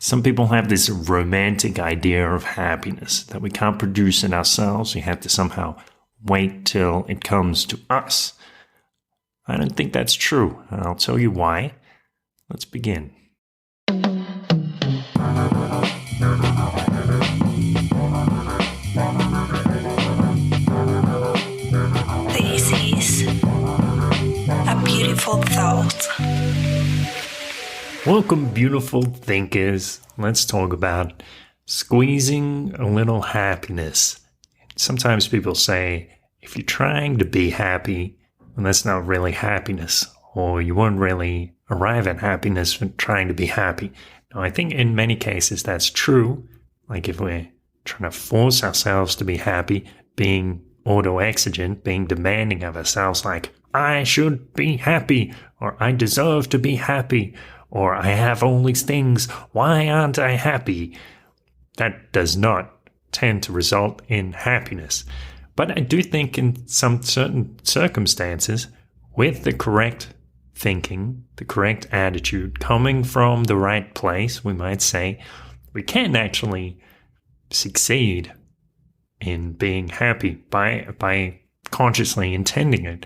Some people have this romantic idea of happiness that we can't produce in ourselves. We have to somehow wait till it comes to us. I don't think that's true, and I'll tell you why. Let's begin. This is a beautiful thought. Welcome, beautiful thinkers. Let's talk about squeezing a little happiness. Sometimes people say, if you're trying to be happy, then that's not really happiness, or you won't really arrive at happiness from trying to be happy. Now, I think in many cases that's true. Like if we're trying to force ourselves to be happy, being auto-exigent, being demanding of ourselves, like, I should be happy, or I deserve to be happy, or I have all these things, why aren't I happy? That does not tend to result in happiness. But I do think in some certain circumstances, with the correct thinking, the correct attitude, coming from the right place, we might say, we can actually succeed in being happy by consciously intending it.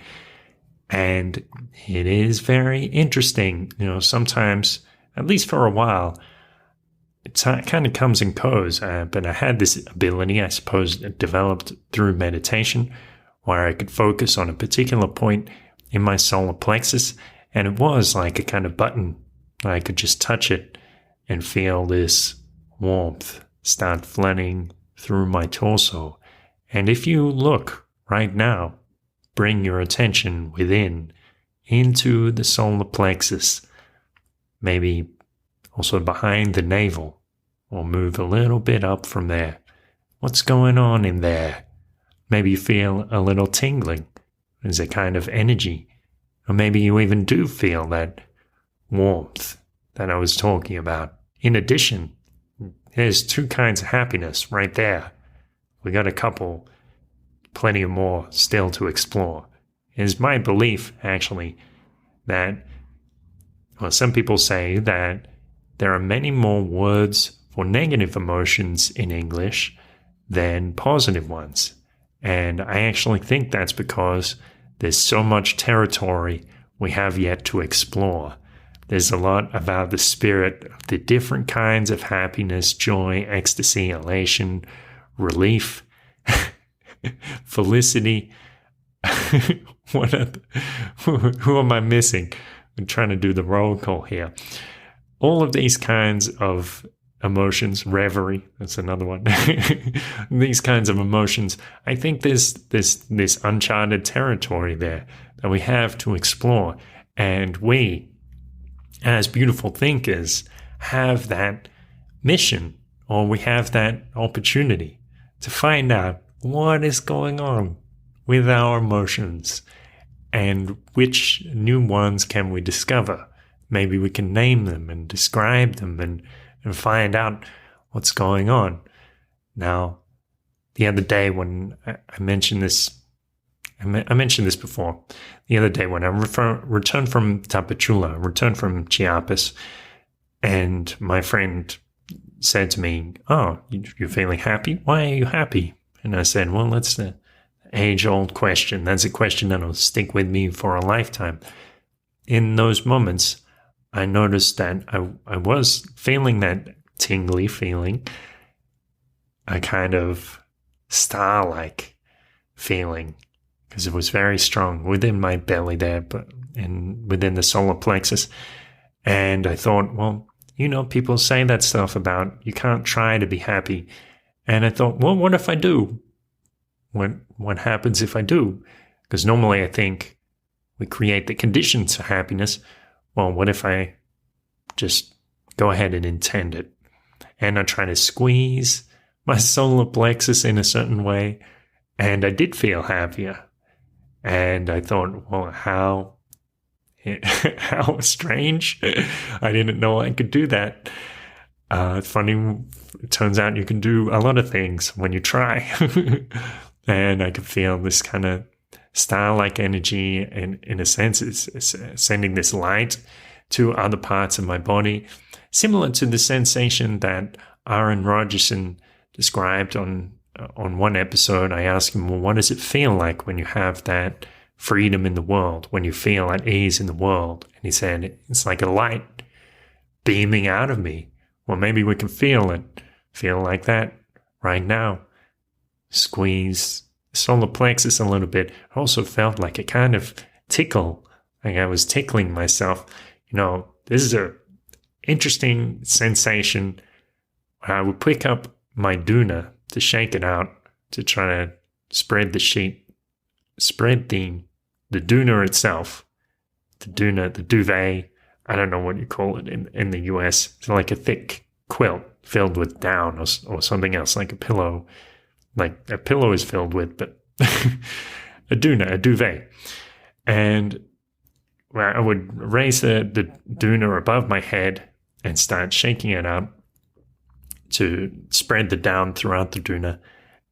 And it is very interesting, sometimes, at least for a while, it kind of comes and goes. But I had this ability, I suppose, developed through meditation, where I could focus on a particular point in my solar plexus, and it was like a kind of button. I could just touch it and feel this warmth start flooding through my torso. And if you look right now, bring your attention within, into the solar plexus, maybe also behind the navel, or move a little bit up from there. What's going on in there? Maybe you feel a little tingling. There's a kind of energy. Or maybe you even do feel that warmth that I was talking about. In addition, there's two kinds of happiness right there. We got a couple, plenty of more still to explore. It is my belief, actually, that, some people say that there are many more words for negative emotions in English than positive ones. And I actually think that's because there's so much territory we have yet to explore. There's a lot about the spirit of the different kinds of happiness, joy, ecstasy, elation, relief, felicity. Who am I missing? I'm trying to do the roll call here. All of these kinds of emotions, reverie, that's another one. These kinds of emotions, I think there's this uncharted territory there that we have to explore. And we, as beautiful thinkers, have that mission, or we have that opportunity to find out what is going on with our emotions and which new ones can we discover. Maybe we can name them and describe them and find out what's going on. Now, the other day when I mentioned this, I mentioned this before. The other day when I returned from Tapachula, returned from Chiapas, and my friend said to me, "Oh, you're feeling happy? Why are you happy?" And I said, "Well, that's the age-old question. That's a question that'll stick with me for a lifetime." In those moments, I noticed that I was feeling that tingly feeling, a kind of star-like feeling, because it was very strong within my belly there, and within the solar plexus. And I thought, well, people say that stuff about you can't try to be happy. And I thought, well, what if I do? What happens if I do? Because normally I think we create the conditions for happiness. Well, what if I just go ahead and intend it? And I try to squeeze my solar plexus in a certain way, and I did feel happier. And I thought, well, how strange. I didn't know I could do that. It's funny, it turns out you can do a lot of things when you try. And I could feel this kind of star-like energy, and in a sense, it's sending this light to other parts of my body. similar to the sensation that Aaron Rodgerson described on one episode. I asked him, well, what does it feel like when you have that freedom in the world, when you feel at ease in the world? And he said, it's like a light beaming out of me. Well, maybe we can feel like that right now. Squeeze the solar plexus a little bit. I also felt like a kind of tickle, like I was tickling myself. This is a interesting sensation. I would pick up my doona to shake it out, to try to spread the doona itself, the duvet. I don't know what you call it in the US. It's like a thick quilt filled with down or something else, like a pillow. Like a pillow is filled with, but a duvet. And I would raise the doona above my head and start shaking it out to spread the down throughout the doona.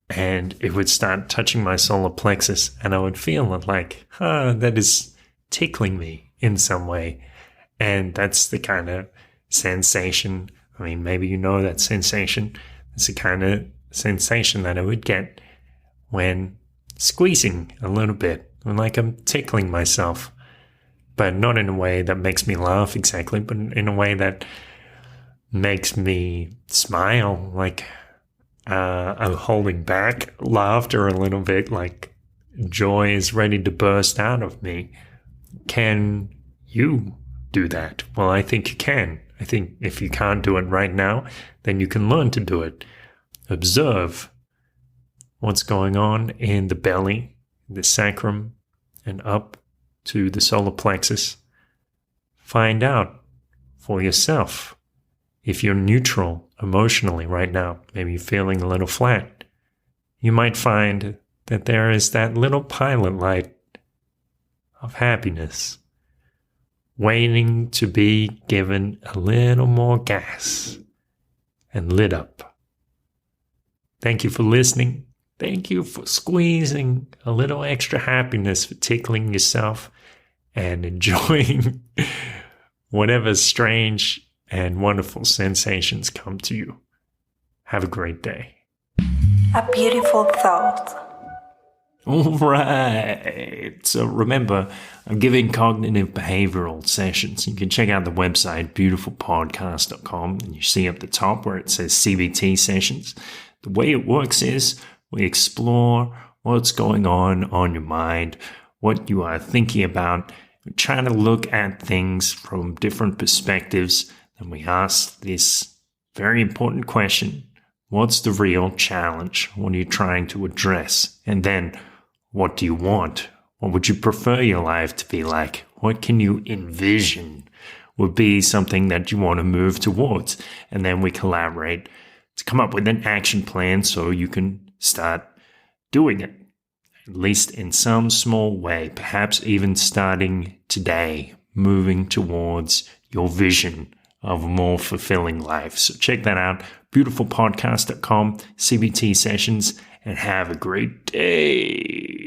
And it would start touching my solar plexus, and I would feel it like, that is tickling me in some way. And that's the kind of sensation. I mean, maybe you know that sensation. It's the kind of sensation that I would get when squeezing a little bit, like I'm tickling myself, but not in a way that makes me laugh exactly, but in a way that makes me smile, like I'm holding back laughter a little bit, like joy is ready to burst out of me. Can you do that? Well, I think you can. I think if you can't do it right now, then you can learn to do it. Observe what's going on in the belly, the sacrum, and up to the solar plexus. Find out for yourself if you're neutral emotionally right now. Maybe you're feeling a little flat. You might find that there is that little pilot light of happiness waiting to be given a little more gas and lit up. Thank you for listening. Thank you for squeezing a little extra happiness, for tickling yourself and enjoying whatever strange and wonderful sensations come to you. Have a great day. A beautiful thought. All right. So remember, I'm giving cognitive behavioral sessions. You can check out the website, beautifulpodcast.com, and you see up the top where it says CBT sessions. The way it works is we explore what's going on your mind, what you are thinking about. We're trying to look at things from different perspectives. And we ask this very important question: what's the real challenge? What are you trying to address? And then, what do you want? What would you prefer your life to be like? What can you envision would be something that you want to move towards? And then we collaborate to come up with an action plan so you can start doing it, at least in some small way, perhaps even starting today, moving towards your vision of a more fulfilling life. So check that out, beautifulpodcast.com, CBT sessions, and have a great day.